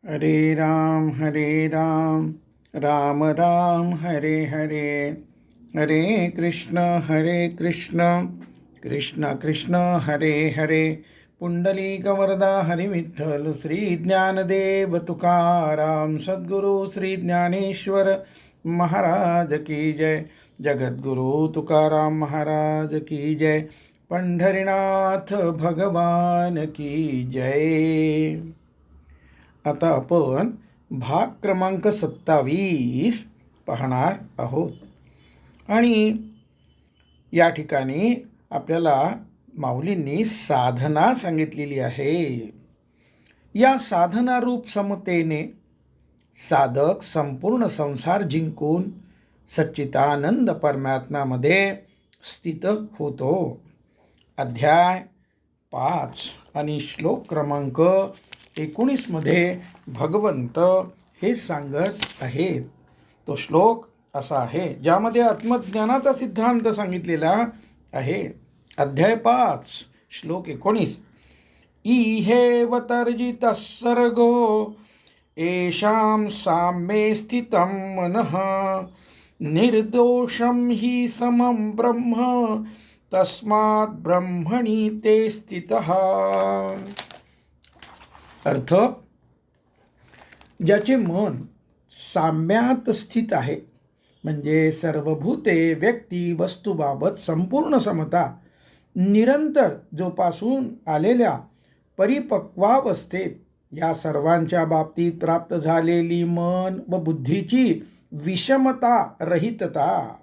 हरे राम राम राम हरे हरे. हरे कृष्ण कृष्ण कृष्ण हरे हरे. पुंडलीकवरदा हरिविठ्ठल श्री ज्ञानदेव तुकाराम सद्गुरु श्री ज्ञानेश्वर महाराज की जय. जगद्गुरु तुकाराम महाराज की जय. पंढरीनाथ भगवान की जय. आता आपण भाग क्रमांक 27 पाहणार आहोत. आणि या ठिकाणी आपल्याला माऊलींनी साधना सांगितलेली आहे. या साधना रूप समतेने साधक संपूर्ण संसार जिंकून सच्चिदानंद परमात्म्यामध्ये स्थित होतो. अध्याय 5 आणि श्लोक क्रमांक 19 मध्ये भगवंत हे सांगत आहेत. तो श्लोक असा आहे ज्यामध्ये आत्मज्ञानाचा सिद्धांत सांगितलेला आहे. अध्याय 5 श्लोक 19. इहेव तर्जित सर्गो येषां साम्ये स्थितं मनः निर्दोषं हि समं ब्रह्म तस्मात् ब्रह्मणि ते स्थितः. अर्थ, ज्याचे मन साम्यात स्थित आहे म्हणजे सर्व भूते व्यक्ती वस्तूबाबत संपूर्ण समता निरंतर जोपासून आलेल्या परिपक्वावस्थेत या सर्वांच्या बाबतीत प्राप्त झालेली मन व बुद्धीची विषमता रहितता,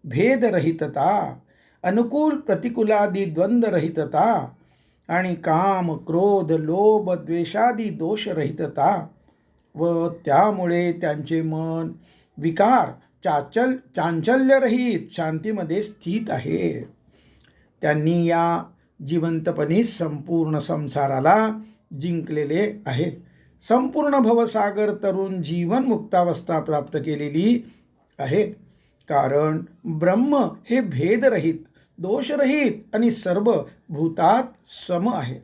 भेदरहितता, अनुकूल प्रतिकूलादी द्वंद्वरहितता आणि काम क्रोध लोभ द्वेषादी दोषरहितता व त्यामुळे त्यांचे मन विकार चांचल्यरहित शांतीमध्ये स्थित आहे. त्यांनी या जिवंतपणी संपूर्ण संसाराला जिंकलेले आहे. संपूर्ण भवसागर तरुण जीवन मुक्तावस्था प्राप्त केलेली आहे. कारण ब्रह्म हे भेदरहित, दोषरहित आणि सर्व भूतात सम आहे.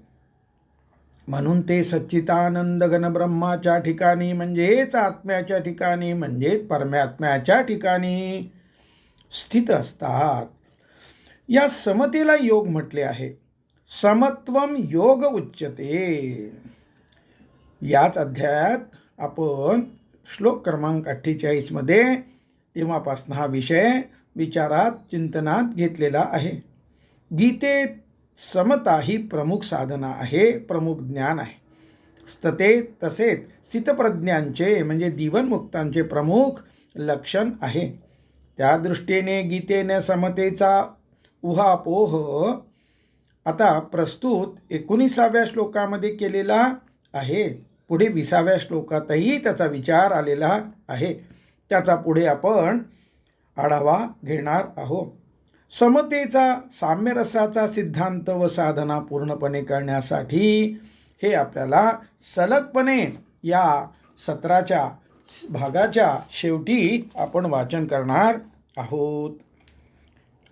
म्हणून ते सच्चिदानंद घन ब्रह्माच्या ठिकाणी म्हणजेच आत्म्याच्या ठिकाणी म्हणजेच परमात्म्याच्या ठिकाणी स्थित असतात. या समतेला योग म्हटले आहे. समत्वम योग उच्यते. याच अध्यायात आपण श्लोक क्रमांक 48 मध्ये तेव्हापासून हा विषय विचारात चिंतनात घेतलेला आहे. गीतेत समता ही प्रमुख साधना आहे, प्रमुख ज्ञान आहे. स्थिते तसेच स्थितप्रज्ञांचे म्हणजे जीवनमुक्तांचे प्रमुख लक्षण आहे. त्या दृष्टीने गीतेने समतेचा उहापोह आता प्रस्तुत 19व्या श्लोकामध्ये केलेला आहे. पुढे 20व्या श्लोकातही त्याचा विचार आलेला आहे. त्याचा पुढे आपण आढावा घेणार आहोत. समतेचा साम्यरसाचा सिद्धांत व साधना पूर्णपणे करण्यासाठी हे आपल्याला सलगपणे या 17च्या भागाच्या शेवटी आपण वाचन करणार आहोत.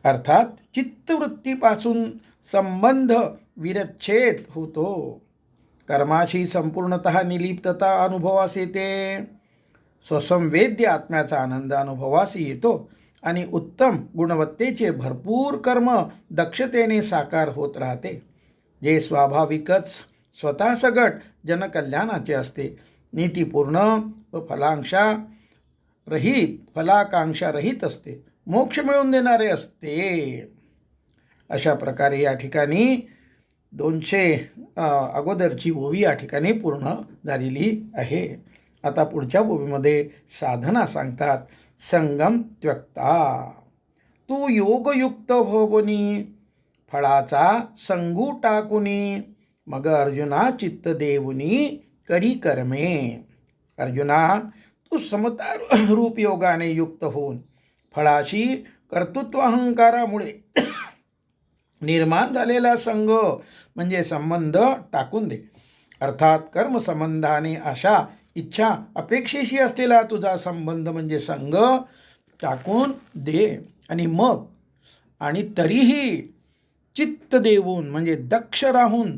अर्थात चित्तवृत्तीपासून संबंध विरच्छेद होतो. कर्माशी संपूर्णतः निलिप्तता अनुभवास येते. स्वसंवेद्य आत्म्याचा आनंद अनुभवास येतो आणि उत्तम गुणवत्तेचे भरपूर कर्म दक्षतेने साकार होत राहते, जे स्वाभाविकच स्वतः सगट जनकल्याणाचे असते. नीतीपूर्ण व फलाकांक्षा रहित असते, मोक्ष मिळवून देणारे असते. अशा प्रकारे या ठिकाणी 200 अगोदरची ओवी या ठिकाणी पूर्ण झालेली आहे. आता पुढच्या ओवीमध्ये साधना सांगतात. संगम त्यक्ता तू योगयुक्त होवनी फळाचा संगू टाकुनी मग अर्जुना चित्त देऊनी करी कर्मे. अर्जुना, तू समता रूप योगाने युक्त होऊन फळाशी कर्तृत्व अहंकारामुळे निर्माण झालेला संग म्हणजे संबंध टाकून दे. अर्थात कर्मसंबंधाने आशा इच्छा अपेक्षेशी असलेला तुझा संबंध म्हणजे संग टाकून दे. आणि तरीही चित्त देऊन म्हणजे दक्ष राहून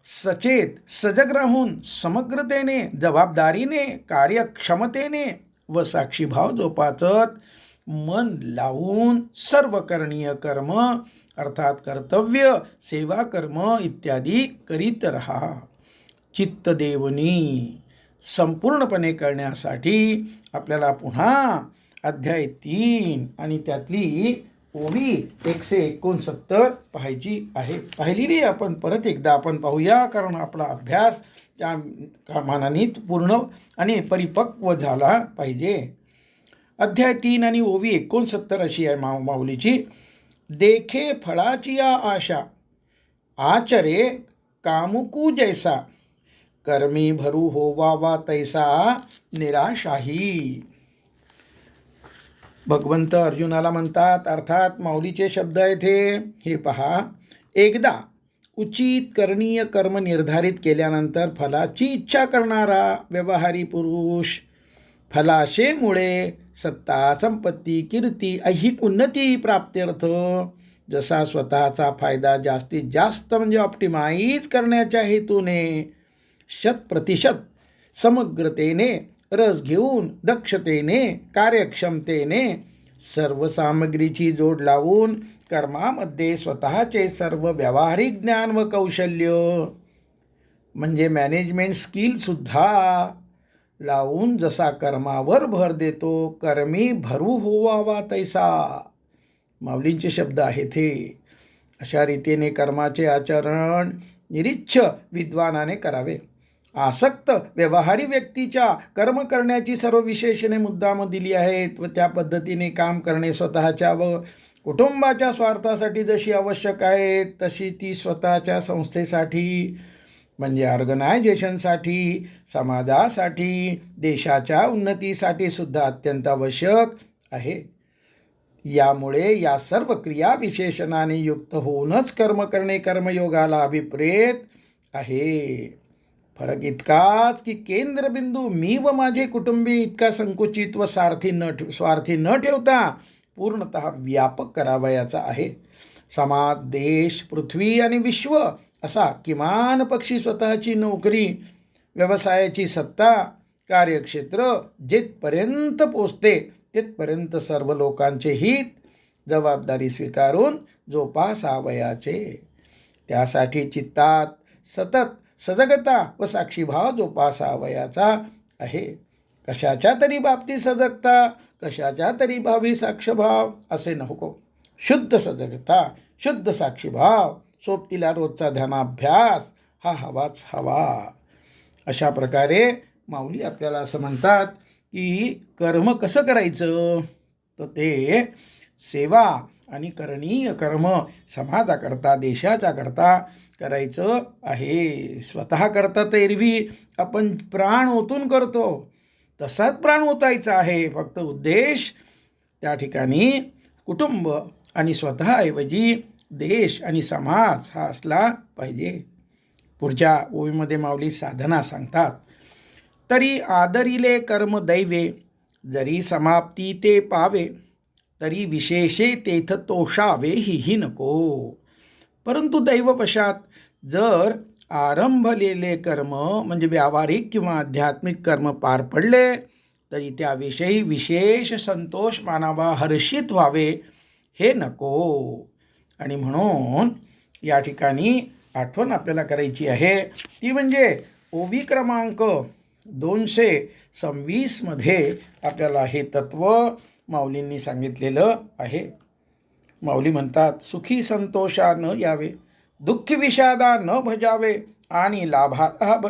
सचेत सजग राहून समग्रतेने जबाबदारीने कार्यक्षमतेने व साक्षीभाव जोपासत मन लावून सर्व करणीय कर्म अर्थात कर्तव्य सेवा कर्म इत्यादी करीत रहा. चित्तदेवनी संपूर्णपणे करण्यासाठी आपल्याला पुन्हा अध्याय 3 आणि त्यातली ओवी 169 पाहायची आहे. पाहिलेली आपण परत एकदा आपण पाहूया, कारण आपला अभ्यास त्या मानाने पूर्ण आणि परिपक्व झाला पाहिजे. अध्याय 3 आणि ओवी 69 अशी आहे माऊलीची. देखे फळाची या आशा आचरे कामुकू जैसा कर्मी भरू होवावा तैसा निराशाही. भगवंत अर्जुनाला म्हणतात, अर्थात माऊलीचे शब्द आहेत हे पहा. एकदा उचित करणीय कर्म निर्धारित केल्यानंतर फलाची इच्छा करणारा व्यवहारी पुरुष फलाशेमुळे सत्ता संपत्ती कीर्ती ऐहिक उन्नती प्राप्त्यर्थ जसा स्वतःचा फायदा जास्तीत जास्त म्हणजे ऑप्टिमाइज करण्याच्या हेतूने 100% समग्रतेने रस घेऊन दक्षतेने कार्यक्षमतेने सर्व सामग्रीची जोड लावून कर्मामध्ये स्वतःचे सर्व व्यावहारिक ज्ञान व कौशल्य म्हणजे मॅनेजमेंट स्किलसुद्धा लावून जसा कर्मावर भर देतो कर्मी भरू होवावा तैसा. माऊलींचे शब्द आहेत हे. अशा रीतीने कर्माचे आचरण निरीच्छ विद्वानाने करावे. आसक्त व्यवहारी व्यक्तीच्या कर्म करण्याची सर्व विशेषणे मुद्दाम दिली आहेत व त्या पद्धतीने काम करणे स्वतःच्या व कुटुंबाच्या स्वार्थासाठी जशी आवश्यक आहे तशी ती स्वतःच्या संस्थेसाठी म्हणजे ऑर्गनायझेशनसाठी समाजासाठी देशाच्या उन्नतीसाठी सुद्धा अत्यंत आवश्यक आहे. यामुळे या सर्व क्रिया विशेषणाने युक्त होऊनच कर्म करणे कर्मयोगाला अभिप्रेत आहे. फरक इतकाच की केंद्रबिंदू मी व माझे कुटुंबीय इतका संकुचित व स्वार्थी न ठेवता पूर्णतः व्यापक करावयाचा आहे. समाज देश पृथ्वी आणि विश्व असा किमान पक्षी स्वतःची नोकरी व्यवसायाची सत्ता कार्यक्षेत्र जिथपर्यंत पोचते तिथपर्यंत सर्व लोकांचे हित जबाबदारी स्वीकारून जोपासावयाचे. त्यासाठी चित्तात सतत सजगता व साक्षीभाव जोपासावयाचा आहे. कशाच्या तरी बाबतीत सजगता कशाच्या तरी भावी साक्षभाव असे नको. शुद्ध सजगता शुद्ध साक्षीभाव सोबतीला रोजचा ध्यानाभ्यास हा हवाच हवा. अशा प्रकारे माऊली आपल्याला असं म्हणतात की कर्म कसं करायचं तर ते सेवा आणि करणीय कर्म समाजाकरता देशाच्या करता करायचं आहे. स्वतः करता तर एरवी आपण प्राण ओतून करतो तसाच प्राण ओतायचा आहे. फक्त उद्देश त्या ठिकाणी कुटुंब आणि स्वतःऐवजी देश आणि समाज हा असला पाहिजे. पुढच्या ओवीमध्ये माऊली साधना सांगतात. तरी आदरिले कर्म दैवे जरी समाप्ती ते पावे तरी विशेषे तेथ तोषावे ही नको. परंतु दैववशात जर आरंभलेले कर्म म्हणजे व्यावहारिक किंवा आध्यात्मिक कर्म पार पडले तरी त्याविषयी विशेष संतोष मानावा हर्षित व्हावे हे नको. आणि म्हणून या ठिकाणी आठवण आपल्याला करायची आहे ती म्हणजे ओवी क्रमांक 226 मध्ये आपल्याला हे तत्व माऊलींनी सांगितलेलं आहे. माऊली म्हणतात, सुखी संतोषा न यावे दुःखी विषादा न भजावे आणि लाभालाभ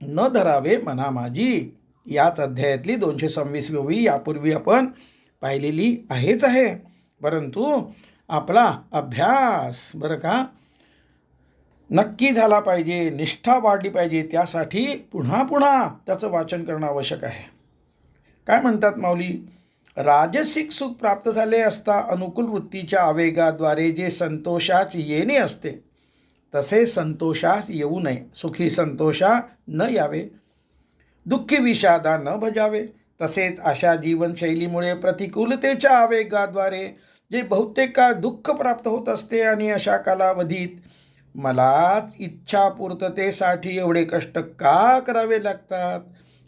न धरावे मना माझी. याच अध्यायातली 226वी ओवी यापूर्वी आपण पाहिलेली आहे. परंतु आपला अभ्यास बरं का नक्की झाला पाहिजे, निष्ठा वाढली पाहिजे. त्यासाठी पुन्हा पुन्हा त्याचं वाचन करणं आवश्यक आहे. काय म्हणतात माऊली, राजसिक सुख प्राप्त झाले असता अनुकूल वृत्तीच्या आवेगाद्वारे जे संतोषाच येणे असते तसे संतोषास येऊ नये. सुखी संतोषा न यावे दुःखी विषादा न भजावे. तसेच अशा जीवनशैलीमुळे प्रतिकूलतेच्या आवेगाद्वारे जे बहुतेक काळ दुःख प्राप्त होत असते आणि अशा कालावधीत मलाच इच्छापूर्ततेसाठी एवढे कष्ट का करावे लागतात?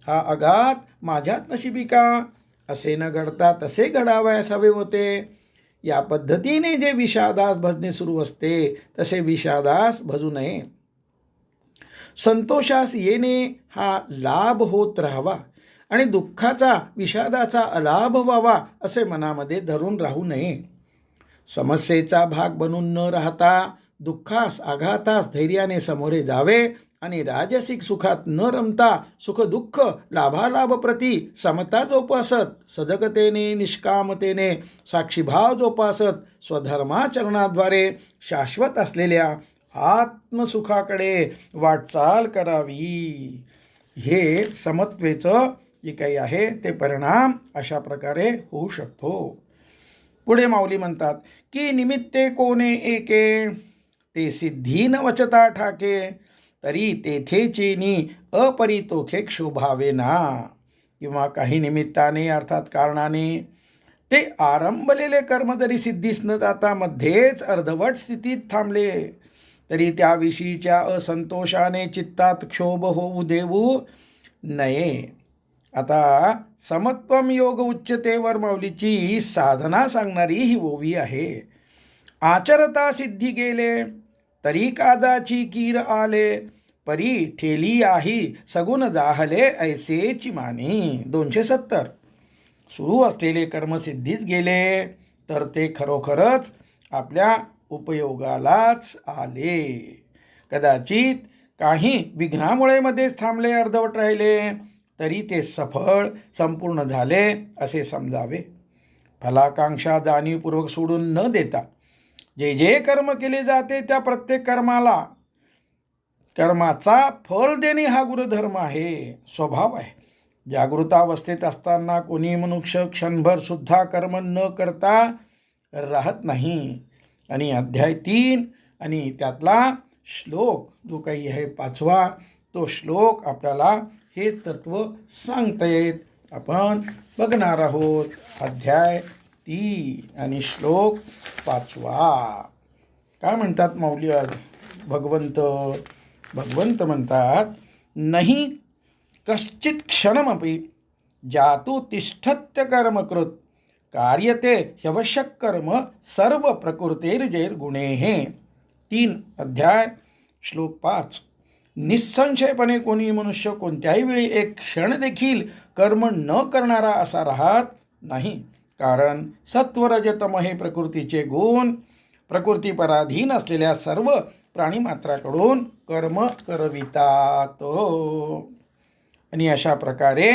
हा आघात माझ्यात नशिबी का? असे न घडता तसे घडावे असावे होते. या पद्धतीने जे विषादास भजणे सुरू असते तसे विषादास भजू नये. संतोषास येणे हा लाभ होत राहावा आणि दुःखाचा विषादाचा अलाभ व्हावा असे मनामध्ये धरून राहू नये. समस्येचा भाग बनून न राहता दुःखास आघातास धैर्याने सामोरे जावे आणि राजसिक सुखात न रमता सुख दुःख लाभालाभ प्रती समता जोपासत सजगतेने निष्कामतेने साक्षीभाव जोपासत स्वधर्माचरणाद्वारे शाश्वत असलेल्या आत्मसुखाकडे वाटचाल करावी. हे समत्वेचं जे काही आहे ते परिणाम अशा प्रकारे होऊ शकतो. पुढे माऊली म्हणतात की निमित्ते कोणे एके ते सिद्धी न वचता ठाके तरी तेथेचेनी अपरितोखे क्षोभावे ना. किंवा काही निमित्ताने अर्थात कारणाने ते आरंभलेले कर्म जरी सिद्धीस न जाता मध्येच अर्धवट स्थितीत थांबले तरी त्याविषयीच्या असंतोषाने चित्तात क्षोभ होऊ देऊ नये. आता समत्वम योग उच्चतेवर माऊलीची साधना सांगणारी ही ओवी आहे. आचरता सिद्धी गेले तरी काजाची कीर आले परी ठेली आहे सगुण जाहले ऐसेची मानी. 270. सुरू असलेले कर्म सिद्धीच गेले तर ते खरोखरच आपल्या उपयोगालाच आले. कदाचित काही विघ्नामुळे मध्येच थांबले अर्धवट राहिले तरी ते सफळ संपूर्ण झाले असे समजावे. फलाकांक्षा जाणीवपूर्वक सोडून न देता जे जे कर्म केले जाते त्या प्रत्येक कर्माचा फल देणे हा गुरुधर्म आहे, स्वभाव आहे. जागृतावस्थेत असताना कोणी मनुष्य क्षणभर सुद्धा कर्म न करता राहत नाही. आणि अध्याय 3 आणि त्यातला श्लोक जो काही आहे 5वा तो श्लोक आपल्याला हे तत्व सांगतायत. आपण बघणार आहोत. अध्याय 3 आणि श्लोक 5वा. काय म्हणतात माऊली भगवंत म्हणतात नाही कश्चित क्षणमपि जातु तिष्ठत्य कर्मकृत कार्यते ह्यवश्यक कर्म सर्व प्रकृतेर्जैर्गुणेः. 3 अध्याय श्लोक 5. निस्संशयपणे कोणी मनुष्य कोणत्याही वेळी एक क्षण देखील कर्म न करणारा असा राहत नाही. कारण सत्वरजतम हे प्रकृतीचे गुण प्रकृतीपराधीन असलेल्या सर्व प्राणीमात्राकडून कर्म करवितात. आणि अशा प्रकारे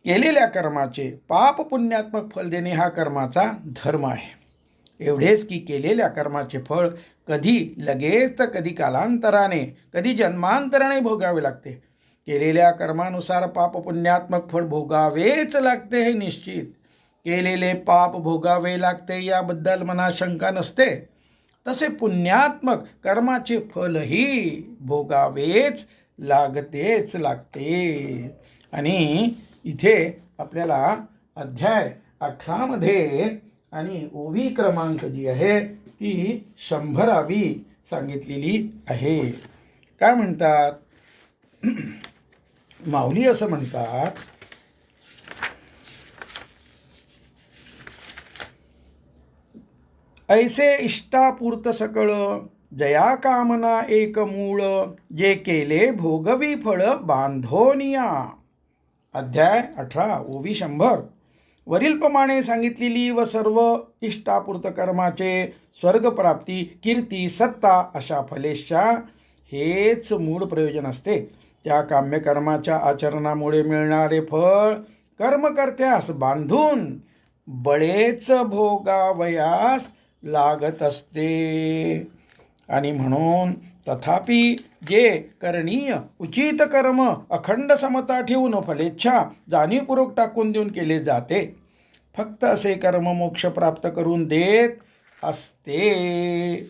केलेल्या कर्माचे पाप पुण्यात्मक फल देणे हा कर्माचा धर्म आहे. एवढेच की केलेल्या कर्माचे फळ कधी लगेच तर कधी कालांतराने कधी जन्मांतराने भोगावे लागते. केलेल्या कर्मानुसार पाप पुण्यात्मक फळ भोगावेच लागते हे निश्चित. केलेले पाप भोगावे लागते याबद्दल मनात शंका नसते. तसे पुण्यात्मक कर्माचे फलही भोगावेच लागते. आणि इथे आपल्याला अध्याय 18 आणि ओवी क्रमांक जी आहे ती 100वी सांगितलेली आहे. काय म्हणतात माऊली असं म्हणतात ऐसे इष्टापूर्त सकळ जया कामना एक मूळ जे केले भोगवी फळ बांधोनिया. अध्याय 18 ओवी 100. वरीलप्रमाणे सांगितलेली व सर्व इष्टापूर्त कर्माचे स्वर्गप्राप्ती कीर्ती सत्ता अशा फलेच्छा हेच मूळ प्रयोजन असते. त्या काम्यकर्माच्या आचरणामुळे मिळणारे फळ कर्मकर्त्यास बांधून बळेच भोगावयास लागत असते. आणि म्हणून तथापि जे करणीय उचित कर्म अखंड समता ठेवून फलेच्छा जाणीवपूर्वक टाकून देऊन केले जाते. फक्त असे कर्म मोक्ष प्राप्त करून देत असते.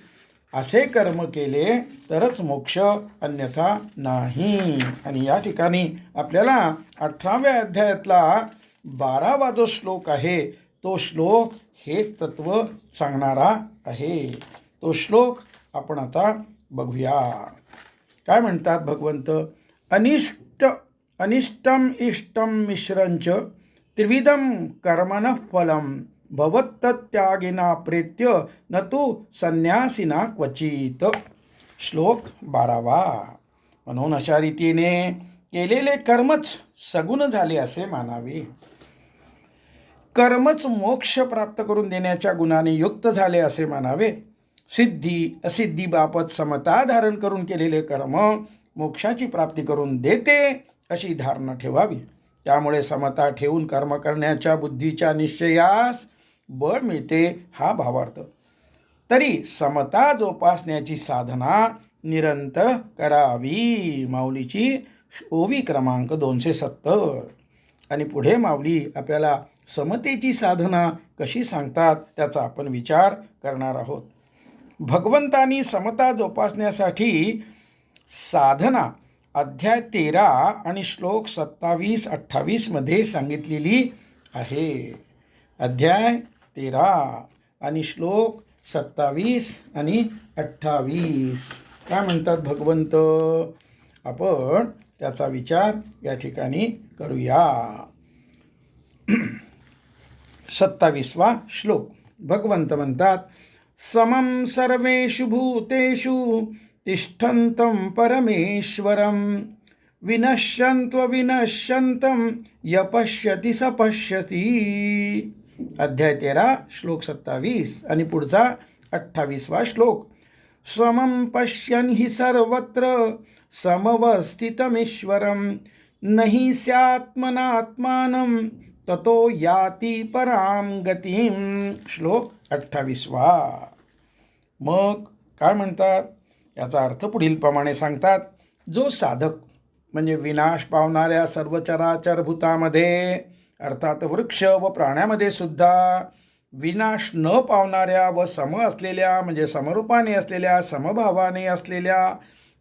असे कर्म केले तरच मोक्ष अन्यथा नाही. आणि या ठिकाणी आपल्याला 18व्या अध्यायातला 12वा जो श्लोक आहे तो श्लोक हेच तत्व सांगणारा आहे. तो श्लोक आपण आता बघूया. काय म्हणतात भगवंत? अनिष्टम इष्टम मिश्रंच त्रिविधम कर्मणः फलम भवत्तत्यागिना प्रेत्य न तु संन्यासिना क्वचित. श्लोक 12. म्हणून अशा रीतीने केलेले कर्मच सगुण झाले असे मानावे. कर्मच मोक्ष प्राप्त करून देण्याच्या गुणाने युक्त झाले असे मानावे. सिद्धी असिद्धीबाबत समता धारण करून केलेले कर्म मोक्षाची प्राप्ती करून देते अशी धारणा ठेवावी. त्यामुळे समता ठेवून कर्म करण्याच्या बुद्धीच्या निश्चयास बळ मिळते हा भावार्थ. तरी समता जोपासण्याची साधना निरंतर करावी. माऊलीची ओवी क्रमांक 270. आणि पुढे माऊली आपल्याला समतेची साधना कशी सांगतात त्याचा आपण विचार करणार आहोत. भगवंतांनी समता जोपासण्यासाठी साधना अध्याय 13 आणि श्लोक 27-28 मध्ये सांगितलेली आहे. अध्याय 13 आणि श्लोक 27 आणि 28 काय म्हणतात भगवंत? आपण त्याचा विचार या ठिकाणी करूया. 27वा श्लोक भगवंत म्हणतात, समं सर्वेषु भूतेषु तिष्ठन्तं परमेश्वरं विनश्यन्त्वविनश्यन्तं य पश्यति स पश्यति. अध्याय 13 श्लोक 27 आणि पुढचा 28वा श्लोक. समं पश्यन् हि सर्वत्र समवस्थितमीश्वरं नहि स्यात्मनात्मानं ततो याति परां गतिं. श्लोक 28वा. मग काय म्हणतात? याचा अर्थ पुढील प्रमाणे सांगतात. जो साधक म्हणजे विनाश पावणाऱ्या सर्व चराचर भूतामध्ये अर्थात वृक्ष व प्राण्यामध्ये सुद्धा विनाश न पावणाऱ्या व सम असलेल्या म्हणजे समरूपाने असलेल्या समभावाने असलेल्या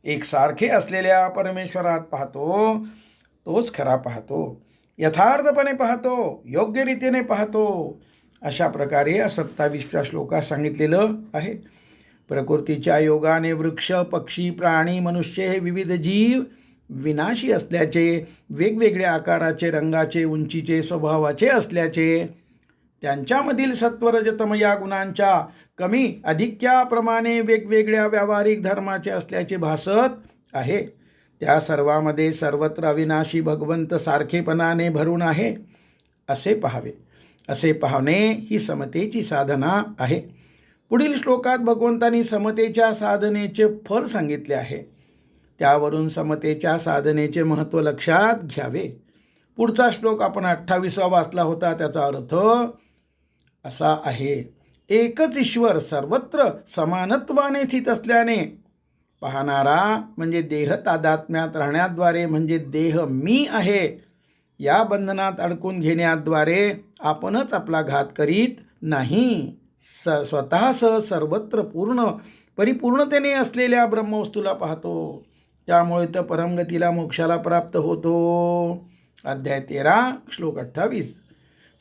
एकसारखे असलेल्या परमेश्वरात पाहतो, तोच खरा पाहतो, यथार्थपणे पाहतो, योग्य रीतीने पाहतो. अशा प्रकारे या 27व्या श्लोकात सांगितलेलं आहे. प्रकृतीच्या योगाने वृक्ष, पक्षी, प्राणी, मनुष्य हे विविध जीव विनाशी असल्याचे, वेगवेगळ्या आकाराचे, रंगाचे, उंचीचे, स्वभावाचे असल्याचे, त्यांच्यामधील सत्वरजतम या गुणांच्या कमी अधिक्याप्रमाणे वेगवेगळ्या व्यावहारिक धर्माचे असल्याचे भासत आहे. त्या सर्वामध्ये सर्वत्र अविनाशी भगवंत सारखेपणाने भरून आहे असे पाहावे. असे पाहणे ही समतेची साधना आहे. पुढील श्लोकात भगवंतांनी समतेच्या साधनेचे फल सांगितले आहे. त्यावरून समतेच्या साधनेचे महत्त्व लक्षात घ्यावे. पुढचा श्लोक आपण 28वा वाचला होता. त्याचा अर्थ असा आहे, एकच ईश्वर सर्वत्र समानत्वाने स्थित असल्याने पाहणारा म्हणजे देह तादात्म्यात राहण्याद्वारे म्हणजे देह मी आहे या बंधनात अडकून घेण्याद्वारे आपणच आपला घात करीत नाही. स्वतःसह सर्वत्र पूर्ण परिपूर्णतेने असलेल्या ब्रह्मवस्तूला पाहतो. त्यामुळे तर परमगतीला मोक्षाला प्राप्त होतो. अध्याय 13 श्लोक 28.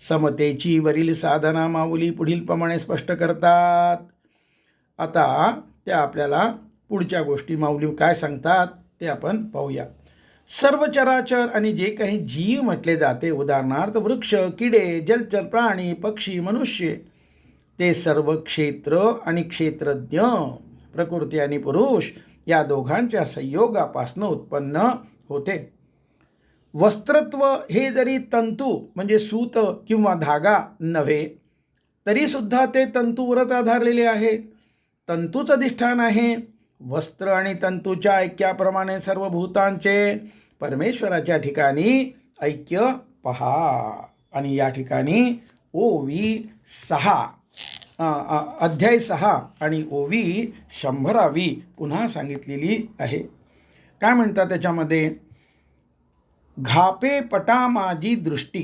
समतेची वरील साधना माऊली पुढील प्रमाणे स्पष्ट करतात. आता त्या आपल्याला पुढच्या गोष्टी माऊली काय सांगतात ते आपण पाहूया. सर्व चराचर आणि जे काही जीव म्हटले जाते, उदाहरणार्थ वृक्ष, किडे, जलचर प्राणी, पक्षी, मनुष्य, ते सर्व क्षेत्र आणि क्षेत्रज्ञ प्रकृती आणि पुरुष या दोघांच्या संयोगापासून उत्पन्न होते. वस्त्रत्व हे जरी तंतू म्हणजे सूत किंवा धागा नव्हे तरी सुद्धा ते तंतूवरच आधारलेले आहे. तंतूच अधिष्ठान आहे. वस्त्र आणि तंतूच्या ऐक्याप्रमाणे सर्व भूतांचे परमेश्वराच्या ठिकाणी ऐक्य पहा. आणि या ठिकाणी ओवी 6 अध्याय 6 आणि ओवी 100वी पुन्हा सांगितलेली आहे. काय म्हणतात त्याच्यामध्ये? घापे पटा माझी दृष्टी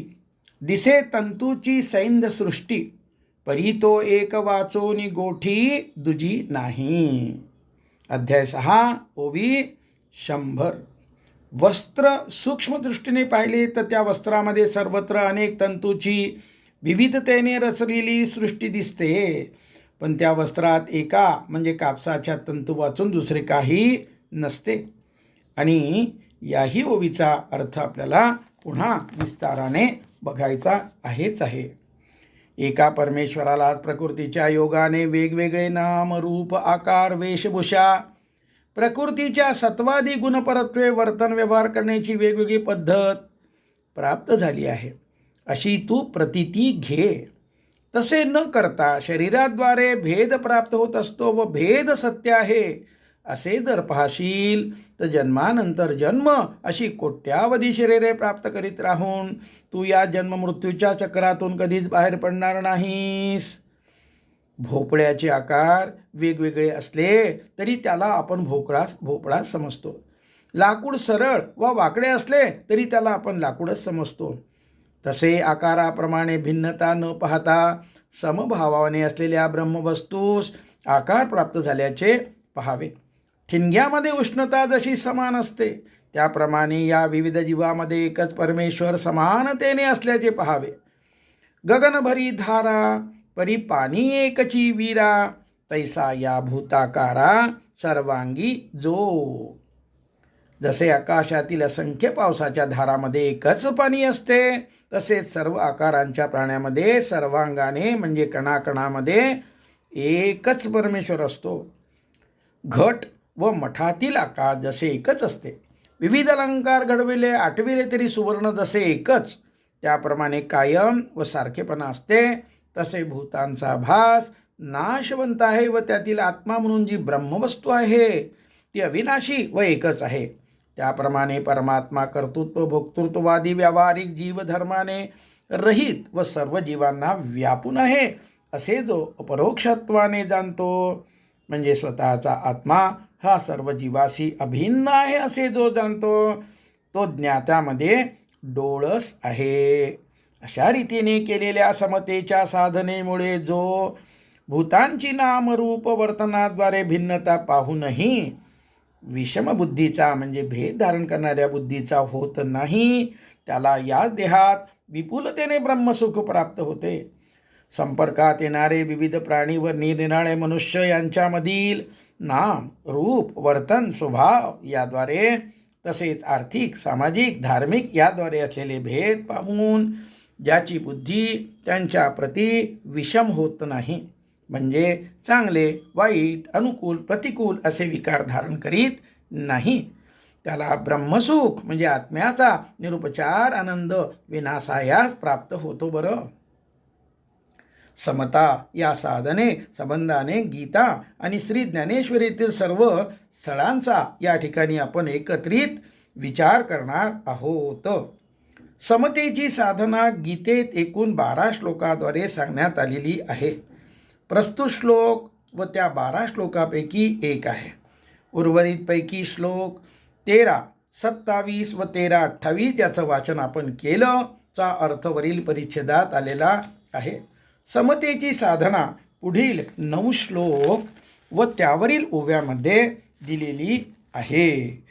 दिसे तंतूची सैंध सृष्टी परी तो एक वाचोनी गोठी दुजी नाही. अध्याय 6 ओवी 100. वस्त्र सूक्ष्म दृष्टीने पाहिले तर त्या वस्त्रामध्ये सर्वत्र अनेक तंतूची विविधतेने रचलेली सृष्टी दिसते. पण त्या वस्त्रात एका म्हणजे कापसाच्या तंतू वाचून दुसरे काही नसते. आणि याही ओवीचा अर्थ आपल्याला पुन्हा विस्ताराने बघायचा आहेच आहे. एका परमेश्वराला प्रकृतीच्या योगाने वेगवेगळे नाम रूप आकार वेशभूषा, प्रकृतीच्या सत्वादी गुणपरत्वे वर्तन व्यवहार करण्याची वेगवेगळी पद्धत प्राप्त झाली आहे, अशी तू प्रतीती घे. तसे न करता शरीराद्वारे भेद प्राप्त होत असतो व भेद सत्य आहे असे जर पाहशील तर जन्मानंतर जन्म अशी कोट्यावधी शरीरे प्राप्त करीत राहून तू या जन्ममृत्यूच्या चक्रातून कधीच बाहेर पडणार नाहीस. भोपळ्याचे आकार वेगवेगळे असले तरी त्याला आपण भोपळा समजतो. लाकूड सरळ व वाकडे असले तरी त्याला आपण लाकूडच समजतो. तसे आकाराप्रमाणे भिन्नता न पाहता समभावाने असलेल्या ब्रह्मवस्तूस आकार प्राप्त झाल्याचे पहावे. ठिणग्यामध्ये उष्णता जशी समान असते त्याप्रमाणे या विविध जीवामध्ये एकच परमेश्वर समानतेने असल्याचे पहावे. गगनभरी धारा परी पाणी एकची वीरा, तैसा या भूताकारा सर्वांगी जो. जसे आकाशातील असंख्य पावसाच्या धारामध्ये एकच पाणी असते तसेच सर्व आकारांच्या प्राण्यामध्ये सर्वांगाने म्हणजे कणाकणामध्ये एकच परमेश्वर असतो. घट व मठातील आकाश जसे एकच असते, विविध अलंकार घडविले आठविले तरी सुवर्ण जसे एकच, त्याप्रमाणे कायम व सारखेपणा असते. तसे भूतांचा भास नाशवंत आहे व त्यातील आत्मा म्हणून जी ब्रह्मवस्तू आहे ती अविनाशी व एकच आहे. त्याप्रमाणे परमात्मा कर्तृत्व भोक्तृत्ववादी व्यावहारिक जीवधर्माने रहित व सर्व जीवांना व्यापून आहे असे जो अपरोक्षत्वाने जाणतो म्हणजे स्वतःचा आत्मा हा सर्व जीवाशी अभिन्न आहे असे जो जाणतो तो ज्ञात्यामध्ये डोळस आहे. अशा रीतीने केलेल्या समतेच्या साधनेमुळे जो भूतांची नामरूप वर्तनाद्वारे भिन्नता पाहूनही विषमबुद्धीचा म्हणजे भेद धारण करणाऱ्या बुद्धीचा होत नाही त्याला याच देहात विपुलतेने ब्रह्मसुख प्राप्त होते. संपर्कात येणारे विविध प्राणी व निरनिराळे मनुष्य यांच्यामधील नाम रूप वर्तन स्वभाव याद्वारे तसेच आर्थिक सामाजिक धार्मिक याद्वारे असलेले भेद पाहून ज्याची बुद्धी त्यांच्या प्रती विषम होत नाही म्हणजे चांगले वाईट अनुकूल प्रतिकूल असे विकार धारण करीत नाही त्याला ब्रह्मसुख म्हणजे आत्म्याचा निरुपचार आनंद विनासायास प्राप्त होतो. बरं, समता या साधने संबंधाने गीता आणि श्री ज्ञानेश्वरीतील सर्व स्थळांचा या ठिकाणी आपण एकत्रित विचार करणार आहोत. समतेची साधना गीतेत एकूण 12 श्लोकाद्वारे सांगण्यात आलेली आहे. प्रस्तुत श्लोक व त्या 12 श्लोकापैकी एक आहे. उर्वरितपैकी श्लोक 13, 27 व 13, 28 याचं वाचन आपण केलं चा अर्थ वरील परिच्छेदात आलेला आहे. समतेची साधना पुढील 9 श्लोक व त्यावरील ओव्यामध्ये दिलेली आहे.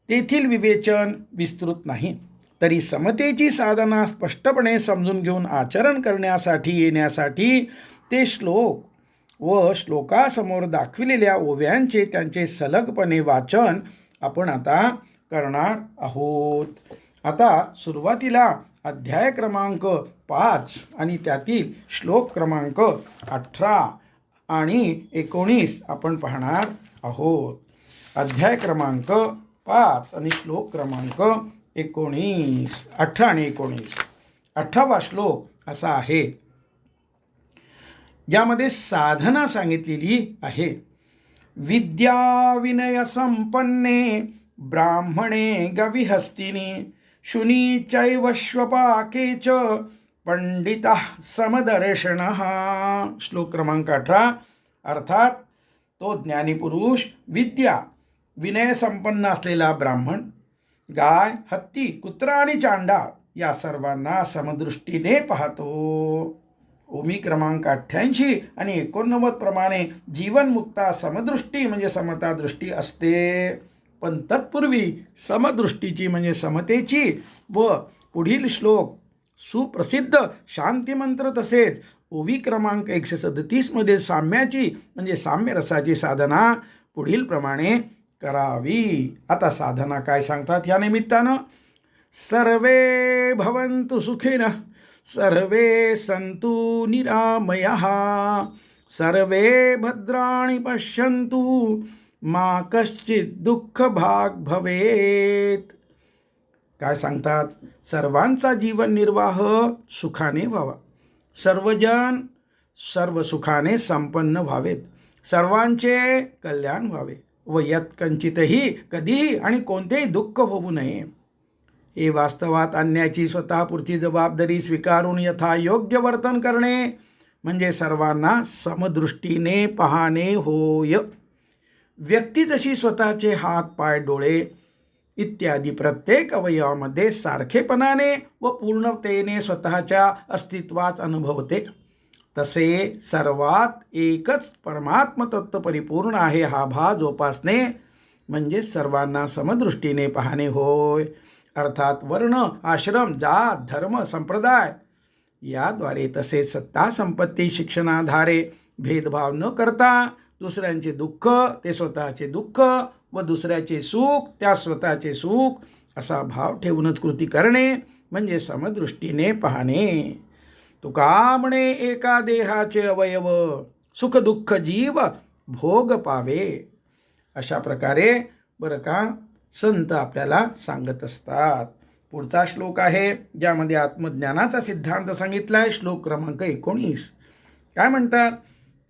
तेथील विवेचन विस्तृत नाही तरी समतेची साधना स्पष्टपणे समजून घेऊन आचरण करण्यासाठी येण्यासाठी ते श्लोक व श्लोकासमोर दाखविलेल्या ओव्यांचे त्यांचे सलगपणे वाचन आपण आता करणार आहोत. आता सुरुवातीला अध्याय क्रमांक 5 आणि त्यातील श्लोक क्रमांक 18 आणि 19 आपण पाहणार आहोत. अध्याय क्रमांक 5 आणि श्लोक क्रमांक 19, 18 आणि 19. 18वा श्लोक असा आहे ज्यामध्ये साधना सांगितलेली आहे. विद्या विनय संपन्ने ब्राह्मणे गविहस्तिनी शुनी चैव श्वपाके च पंडितः समदर्शनः. श्लोक क्रमांक 18. अर्थात तो ज्ञानी पुरुष विद्या विनय संपन्न असलेला ब्राह्मण, गाय हत्ती कुत्रा आणि चांडाळ या सर्वांना समदृष्टीने पाहतो. ओमी क्रमांक 88 आणि 89 प्रमाणे जीवनमुक्ता समदृष्टी म्हणजे समता दृष्टी असते. पण तत्पूर्वी समदृष्टीची म्हणजे समतेची व पुढील श्लोक सुप्रसिद्ध शांतिमंत्र तसेच ओवी क्रमांक 137 मध्ये साम्याची म्हणजे साम्य रसाची साधना पुढील प्रमाणे करावी. आता साधना काय सांगतात या निमित्तानं? सर्वे भवन्तु सुखिनः, सर्वे सन्तु निरामयाः, सर्वे भद्राणि पश्यन्तु, मा कश्चित् दुःखभाग् भवेत्. काय सांगतात? सर्वांचा जीवन निर्वाह सुखाने व्हावा, सर्वजण सर्व सुखाने संपन्न व्हावेत, सर्वांचे कल्याण व्हावे व यत्कंचितही कधीही आणि कोणतेही दुःख होऊ नये. हे वास्तवात आणण्याची स्वतःपुरती जबाबदारी स्वीकारून यथायोग्य वर्तन करणे म्हणजे सर्वांना समदृष्टीने पाहणे होय. व्यक्ती जशी स्वतःचे हात पाय डोळे इत्यादी प्रत्येक अवयवामध्ये सारखेपणाने व पूर्णतेने स्वतःच्या अस्तित्वाचा अनुभवते, तसे सर्वात एकच परमात्म तत्व परिपूर्ण आहे हा भाव जोपासणे म्हणजे सर्वांना समदृष्टीने पाहणे होय. अर्थात वर्ण, आश्रम, जात, धर्म, संप्रदाय याद्वारे तसेच सत्ता, संपत्ती, शिक्षणाधारे भेदभाव न करता दुसऱ्यांचे दुःख ते स्वतःचे दुःख व दुसऱ्याचे सुख त्या स्वतःचे सुख असा भाव ठेवूनच कृती करणे म्हणजे समदृष्टीने पाहणे. तुका म्हणे एका देहाचे अवयव, सुख दुःख जीव भोग पावे. अशा प्रकारे बरं का संत आपल्याला सांगत असतात. पुढचा श्लोक आहे ज्यामध्ये आत्मज्ञानाचा सिद्धांत सांगितला आहे. श्लोक क्रमांक 19. काय म्हणतात?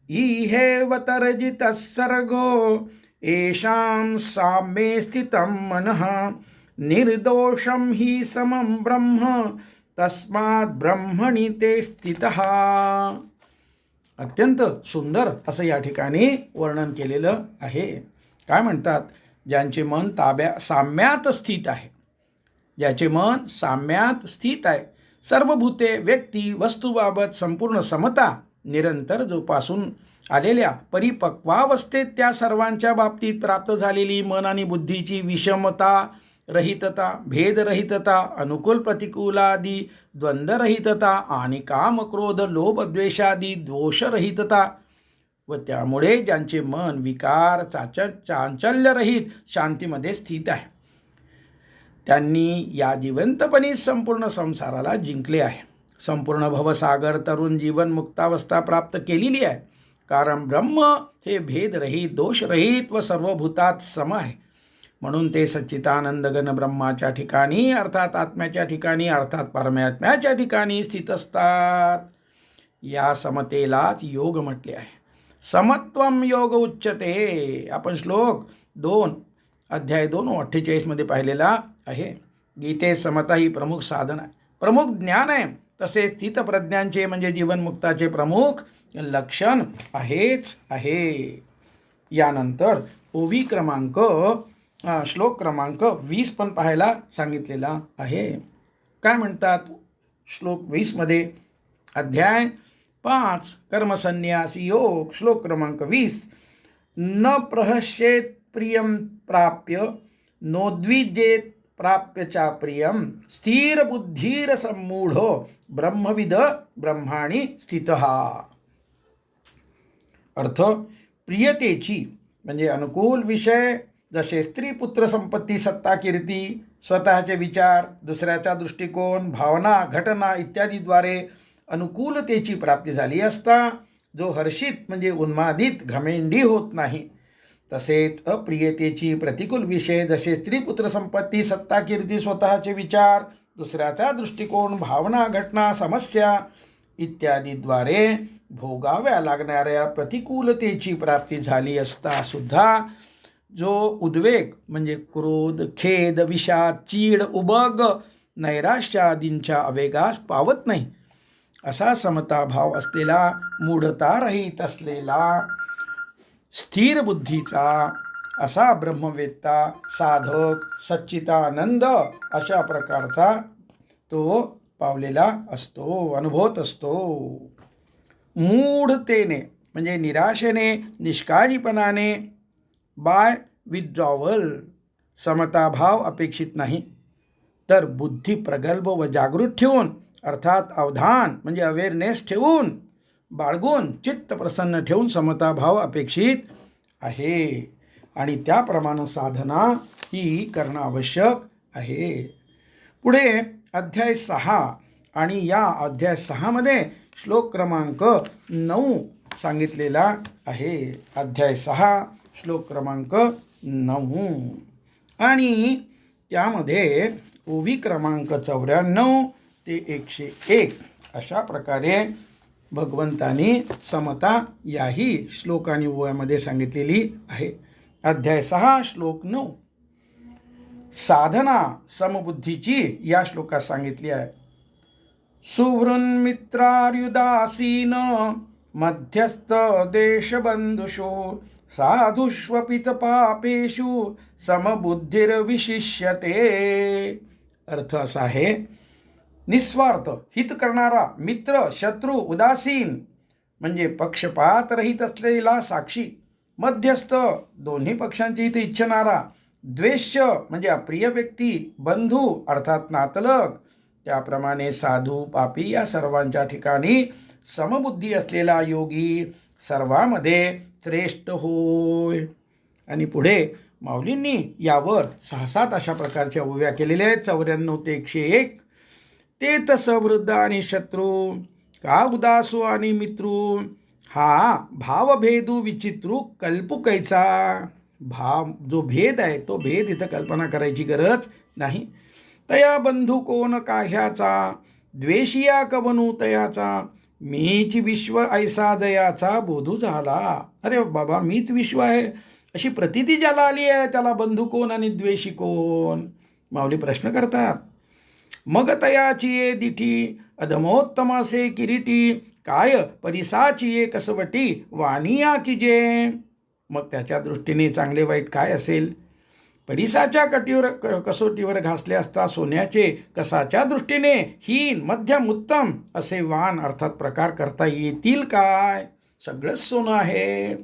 इहेव तरजितः सर्गो येषां साम्ये स्थितं मनः, निर्दोषं हि समं ब्रह्म तस्मात् ब्रह्मणि ते स्थितः. अत्यंत सुंदर असं या ठिकाणी वर्णन केलेलं आहे. काय म्हणतात? ज्यांचे मन साम्यात स्थित आहे, ज्याचे मन साम्यात स्थित आहे, सर्व भूते व्यक्ती वस्तूबाबत संपूर्ण समता निरंतर जोपासून आलेल्या परिपक्वावस्थेत त्या सर्वांच्या बाबतीत प्राप्त झालेली मन आणि बुद्धीची विषमता रहितता, भेदरहितता, अनुकूल प्रतिकूलादी द्वंद्वरहितता आणि काम क्रोध लोभ द्वेषादी दोषरहितता व त्यामुळे ज्यांचे मन विकार चांचल्यरहित शांतीमध्ये स्थित आहे, त्यांनी या जिवंतपणी संपूर्ण संसाराला जिंकले आहे. संपूर्ण भवसागर तरुण जीवन मुक्तावस्था प्राप्त केलेली आहे. कारण ब्रह्म हे भेदरहित दोषरहित व सर्व भूतात सम आहे. म्हणून ते सच्चिदानंद घन ब्रह्माच्या ठिकाणी अर्थात आत्म्याच्या ठिकाणी अर्थात परमात्म्याच्या ठिकाणी स्थित असतात. या समतेलाच योग म्हटले आहे. समत्वम योग उच्चते. आपण श्लोक 2 अध्याय 2:48 मध्ये पाहिलेला आहे. गीतेत समता ही प्रमुख साधन आहे, प्रमुख ज्ञान आहे. तसेच स्थितप्रज्ञांचे म्हणजे जीवनमुक्ताचे प्रमुख लक्षण आहेच आहे. यानंतर ओवी क्रमांक श्लोक क्रमांक 20 पण पाहायला सांगितलेला आहे. काय म्हणतात? श्लोक 20 मध्ये अध्याय 5 कर्मसन्यास योग श्लोक क्रमांक 20. न प्रहस्येत प्रियं प्राप्य नोद्विजेत प्राप्य चा प्रियं स्थिर बुद्धीर सम्मूढो ब्रह्मविद ब्रह्माणी स्थितः. अर्थ, प्रियतेची म्हणजे अनुकूल विषय जसे स्त्री पुत्र संपत्ती सत्ता कीर्ती स्वतःचे विचार दुसऱ्याचा दृष्टिकोन भावना घटना इत्यादीद्वारे अनुकूलतेची प्राप्ती झाली असता जो हर्षित म्हणजे उन्मादित घमेंडी होत नाही, तसेच अप्रियतेची प्रतिकूल विषय जसे स्त्री पुत्र संपत्ती सत्ता कीर्ती स्वतःचे विचार दुसऱ्याचा दृष्टिकोन भावना घटना समस्या इत्यादीद्वारे भोगाव्या लागणाऱ्या प्रतिकूलतेची प्राप्ती झाली असता सुद्धा जो उद्वेग म्हणजे क्रोध खेद विषाद चीड उबग नैराश्य आदींच्या आवेगास पावत नाही असा समताभाव असलेला मूढता रहित असलेला स्थिर बुद्धीचा असा ब्रह्मवेत्ता साधक सच्चिदानंद अशा प्रकारचा तो पावलेला असतो, अनुभवत असतो. मूढतेने म्हणजे निराशेने निष्काळजीपणाने बाय विथड्रॉवल समताभाव अपेक्षित नाही, तर बुद्धी प्रगल्भ व जागृत ठेवून अर्थात अवधान म्हणजे अवेअरनेस ठेवून, बाळगून, चित्त प्रसन्न ठेवून समताभाव अपेक्षित आहे आणि त्याप्रमाणे साधना ही करणं आवश्यक आहे. पुढे अध्याय 6 आणि या अध्याय 6 मध्ये श्लोक क्रमांक 9 सांगितलेला आहे. अध्याय 6 श्लोक क्रमांक 9 आणि त्यामध्ये ओवी क्रमांक 94 ते 101 अशा प्रकारे भगवंतानी समता याही श्लोक आणि ओव्यामध्ये सांगितलेली आहे. अध्याय 6 श्लोक 9 साधना समबुद्धीची या श्लोकात सांगितली आहे. सुहृन्मित्रार्युदासीन मध्यस्थ देशबंधुषु साधुष्वपित पापेषु समबुद्धिर्विशिष्यते. अर्थ असा आहे, निस्वार्थ हित करणारा मित्र, शत्रू, उदासीन म्हणजे पक्षपात रहित असलेला साक्षी, मध्यस्थ दोन्ही पक्षांची हित इच्छणारा, द्वेष्य म्हणजे अप्रिय व्यक्ती, बंधू अर्थात नातलग, त्याप्रमाणे साधू, पापी या सर्वांच्या ठिकाणी समबुद्धी असलेला योगी सर्वांमध्ये श्रेष्ठ होय. आणि पुढे माऊलींनी यावर 6-7 अशा प्रकारच्या ओव्या केलेल्या आहेत. 94 ते 101. ते तस वृद्ध आणि शत्रू का उदासू आणि मित्रू हा भावभेदू विचित्रू कल्पू कैचा. भाव जो भेद आहे तो भेद इथं कल्पना करायची गरज नाही. तया बंधू कोण काह्याचा द्वेषिया कवनू तयाचा मीच विश्व ऐसा जयाचा बोधू झाला. अरे बाबा मीच विश्व आहे अशी प्रतीती ज्याला आली आहे त्याला बंधू कोण आणि द्वेषी कोण. माऊली प्रश्न करतात. मग तयाची ये दिठी अधमोत्तमासे किरीटी काय परिसाची ये कसवटी वानिया कीजे. मग त्याच्या दृष्टीने चांगले वाईट काय असेल. परिसाच्या कसोटीवर घासले असता सोन्याचे कसाच्या दृष्टीने हीन मध्यम उत्तम असे वान अर्थात प्रकार करता येतील काय. सगळंच सोनं आहे.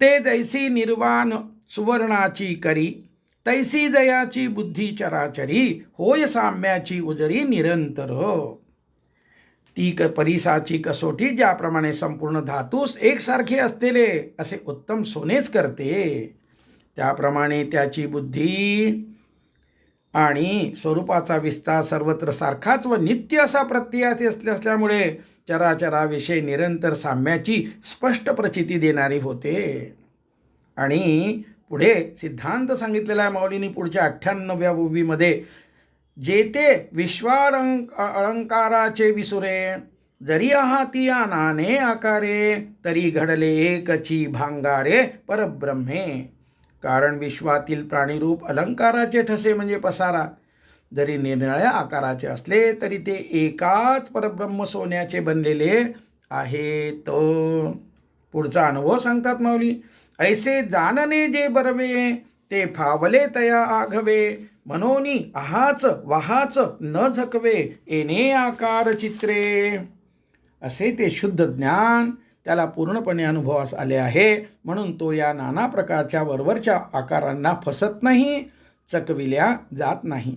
ते दैसी निर्वाण सुवर्णाची करी तैसी जयाची बुद्धी चराचरी होय साम्याची उजरी निरंतर. ती परिसाची कसोटी ज्याप्रमाणे संपूर्ण धातूस एकसारखे असलेले असे उत्तम सोनेच करते, त्याप्रमाणे त्याची बुद्धी आणि स्वरूपाचा विस्तार सर्वत्र सारखाच व नित्य असा प्रत्ययात असल्यामुळे चराचराविषयी निरंतर साम्याची स्पष्ट प्रचिती देणारी होते. आणि पुढे सिद्धांत सांगितलेला आहे माऊलींनी पुढच्या 98व्या ओवीमध्ये. जेते अलंकाराचे विसुरे जरी आहाती नाने आकारे तरी घडले एकची भांगारे परब्रह्मे. कारण विश्वातील प्राणीरूप अलंकाराचे ठसे म्हणजे पसारा जरी निरनिळ्या आकाराचे असले तरी ते एकाच परब्रह्म सोन्याचे बनलेले आहेत. पुढचा अनुभव सांगतात माऊली. ऐसे जानने जे बरवे ते फावले तया आघवे मनोनी आहाच वाहाच न झकवे येणे आकार चित्रे. असे ते शुद्ध ज्ञान त्याला पूर्णपणे अनुभवास आले आहे म्हणून तो या नाना प्रकारच्या वरवरच्या आकारांना फसत नाही, चकविल्या जात नाही.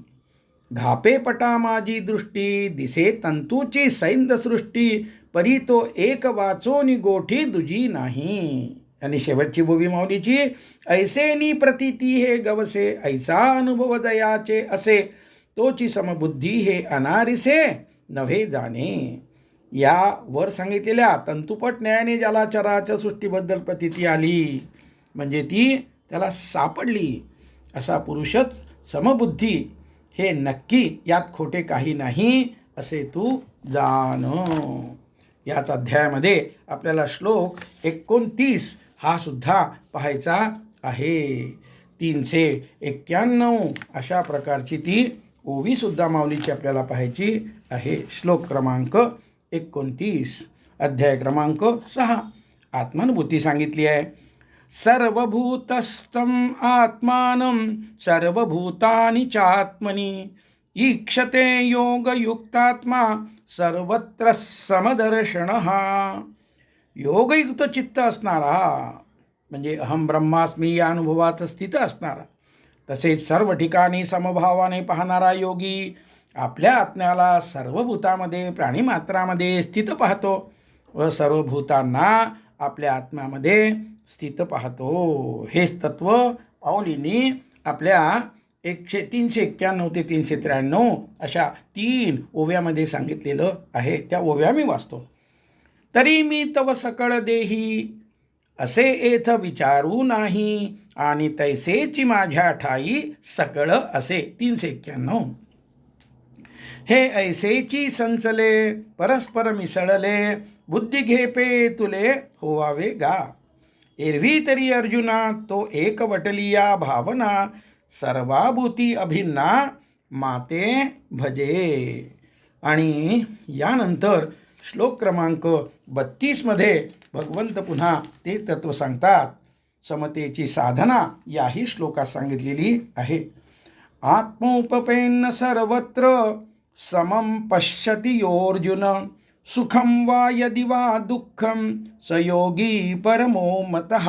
घापे पटा माझी दृष्टी दिसे तंतूची सैंद सृष्टी परी तो एक वाचोनी गोठी दुजी नाही. आणि शेवटची बोवी माऊलीची. ऐसेनी प्रतीती हे गवसे ऐसा अनुभव दयाचे असे तोची समबुद्धी हे अनारिसे नव्हे जाणे. या वर सांगितलेल्या तंतुपट न्यायाने ज्याला चराचर सृष्टीबद्दल प्रतीती आली म्हणजे ती त्याला सापडली असा पुरुषच समबुद्धी हे नक्की, यात खोटे काही नाही असे तू जाण. याच अध्यायामध्ये आपल्याला श्लोक 29 हा सुद्धा पाहायचा आहे. 391 अशा प्रकारची ती ओवी सुद्धा माऊलीची आपल्याला पाहायची आहे. श्लोक क्रमांक 29 अध्याय क्रमांक 6 आत्मानुभूती सांगितली आहे. सर्वभूतस्थं आत्मानं सर्वभूतानि चात्मनि ईक्षते योगयुक्तात्मा सर्वत्र समदर्शनः. योगयुक्त चित्त असणारा म्हणजे अहम ब्रह्मास्मी या अनुभवात स्थित असणारा, तसेच सर्व ठिकाणी समभावाने पाहणारा योगी आपल्या आत्म्याला सर्व भूतामध्ये प्राणीमात्रामध्ये स्थित पाहतो व सर्व भूतांना आपल्या आत्म्यामध्ये स्थित पाहतो. हेच तत्व माऊलींनी आपल्या 391 ते 393 अशा 3 ओव्यामध्ये सांगितलेलं आहे. त्या ओव्या मी वाचतो. तरी मी तव सकळ देही असे एथ विचारू नाही, आणि तैसेची माझ्या ठाई सकळ असे. 391. हे ऐसेची संचले परस्पर मिसळले, बुद्धी घेपे तुले होवावे गा. एरवी तरी अर्जुना तो एक वटलिया भावना, सर्वाभूती अभिन्ना माते भजे. आणि यानंतर श्लोक क्रमांक 32 मध्ये भगवंत पुन्हा ते तत्व सांगतात. समतेची साधना याही श्लोकात सांगितलेली आहे. आत्मोपपेन्न सर्वत्र समं पश्यति योऽर्जुन, सुखम वा यदि वा दुःखम स योगी परमो मतः.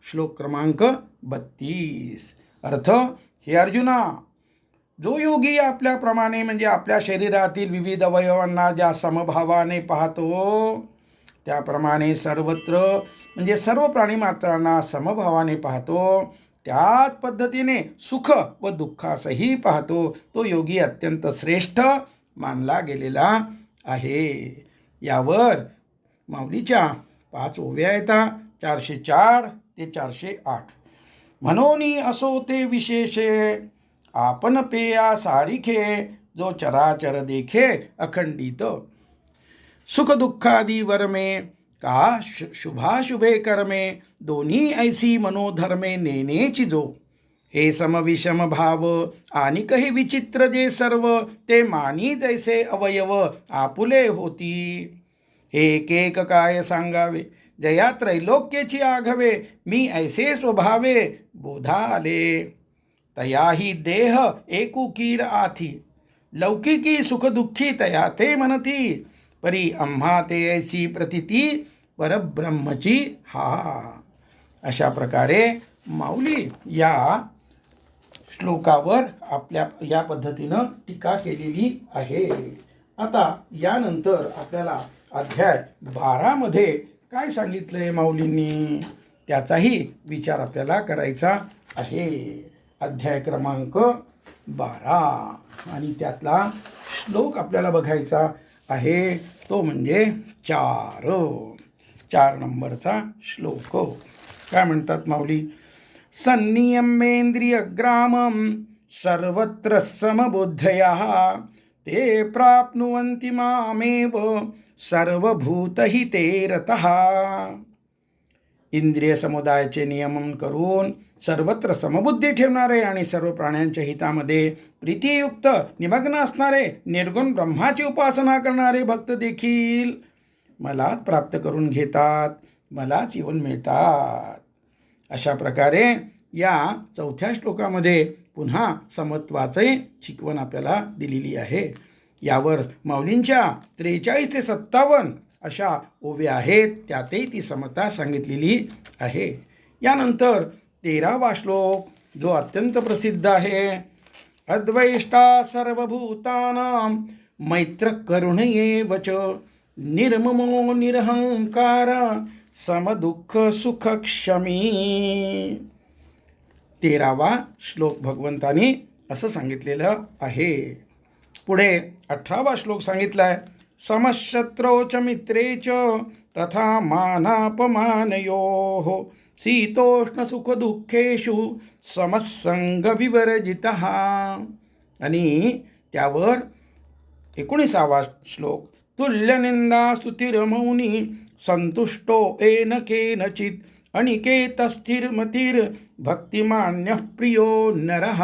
श्लोक क्रमांक 32. अर्थ, हे अर्जुना, जो योगी आपल्याप्रमाणे म्हणजे आपल्या शरीरातील विविध अवयवांना ज्या समभावाने पाहतो, त्याप्रमाणे सर्वत्र म्हणजे सर्व प्राणीमात्रांना समभावाने पाहतो, त्याच पद्धतीने सुख व दुःखासही पाहतो, तो योगी अत्यंत श्रेष्ठ मानला गेलेला आहे. यावर माऊलीच्या 5 ओव्या येतात, 404 ते 408. म्हणोनी असो ते विशेषे, आपण पेया सारिखे, जो चराचर देखे अखंडित. सुख दुःखादी वर्मे, का शुभाशुभे कर्मे, दोन्ही ऐसी मनोधर्मे नेनेची जो. हे समविषम भाव आणि काही विचित्र जे सर्व, ते मानी जैसे अवयव आपुले होती. हे एक काय सांगावे, जया त्रैलोक्याची आघवे, मी ऐसे स्वभावे बोधा आले. तयाही देह एकुकीर आथी, लौकिकी सुखदुःखी तया ते म्हणती, परी आम्हा ते ऐसी प्रतिती परब्रह्मची हा. अशा प्रकारे माऊली या श्लोकावर आपल्या या पद्धतीनं टीका केलेली आहे. आता यानंतर आपल्याला अध्याय 12 मध्ये काय सांगितलंय माऊलींनी, त्याचाही विचार आपल्याला करायचा आहे. अध्याय क्रमांक 12 आणि त्यातला श्लोक आपल्याला बघायचा आहे, तो म्हणजे 4 नंबरचा श्लोक. काय म्हणतात माऊली, संनियमेंद्रिय ग्रामम सर्वत्र समबुद्धयः, ते प्राप्नुवन्ति मामेव सर्वभूतहिते रतः. इंद्रिय समुदायाचे नियमन करून सर्वत्र समबुद्धी ठेवणारे आणि सर्व प्राण्यांच्या हितामध्ये प्रीतियुक्त निमग्न असणारे निर्गुण ब्रह्माची उपासना करणारे भक्त देखील मलाच प्राप्त करून घेतात, मलाच येऊन मिळतात. अशा प्रकारे या 4थ्या श्लोकामध्ये पुन्हा समत्वाचे शिकवण आपल्याला दिलेली आहे. यावर माऊलींच्या 43 ते 57 अशा ओव्या आहेत, त्यातही ती समता सांगितलेली आहे. यानंतर 13वा श्लोक जो अत्यंत प्रसिद्ध आहे. अद्वैष्टा सर्वभूतानां मैत्र करुणयेव च, निर्ममो निरहंकार समदुःख सुख क्षमी. 13वा श्लोक भगवंतानी असं सांगितलेलं आहे. पुढे 18वा श्लोक सांगितलाय. समशत्रौ च मित्रे च तथा मानापमानयोः, शीतोष्ण सुख दुःखेषु समसंग विवर्जितः. आणि त्यावर 19वा श्लोक. तुल्यनिंदा स्तुतिर्मौनी संतुष्टो येन केनचित्, अनिकेतस्थिरमतिर् भक्तिमान्यः प्रियो नरः.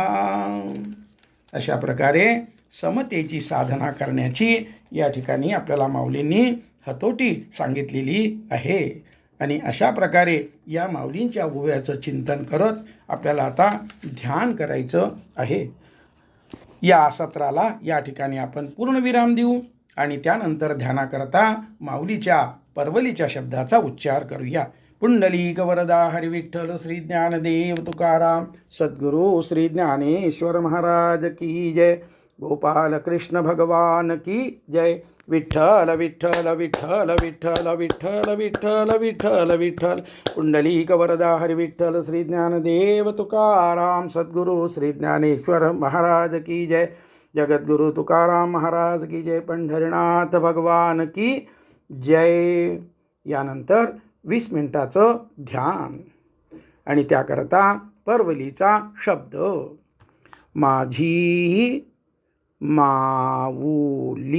अशा प्रकारे समतेची साधना करण्याची या ठिकाणी आपल्याला माऊलींनी हतोटी सांगितलेली आहे. आणि अशा प्रकारे या माऊलींच्या ओव्याचं चिंतन करत आपल्याला आता ध्यान करायचं आहे. या सत्राला या ठिकाणी आपण पूर्ण विराम देऊ आणि त्यानंतर ध्यानाकरता माऊलीच्या परवलीच्या शब्दाचा उच्चार करूया. पुंडलिक वरदा हरी विठ्ठल श्री ज्ञानदेव तुकाराम सद्गुरू श्री ज्ञानेश्वर महाराज की जय. गोपाल कृष्ण भगवान की जय. विठ्ठल विठ्ठल विठ्ठल विठ्ठल विठ्ठल विठ्ठल विठ्ठल विठ्ठल. पुंडलिक वरदा हरी विठ्ठल. श्री ज्ञानदेव तुकाराम सद्गुरु श्री ज्ञानेश्वर महाराज की जय. जगद्गुरु तुकाराम महाराज की जय. पंढरीनाथ भगवान की जय. यानंतर 20 मिनिटाचं ध्यान आणि त्याकरता परवलीचा शब्द. माझी माऊली.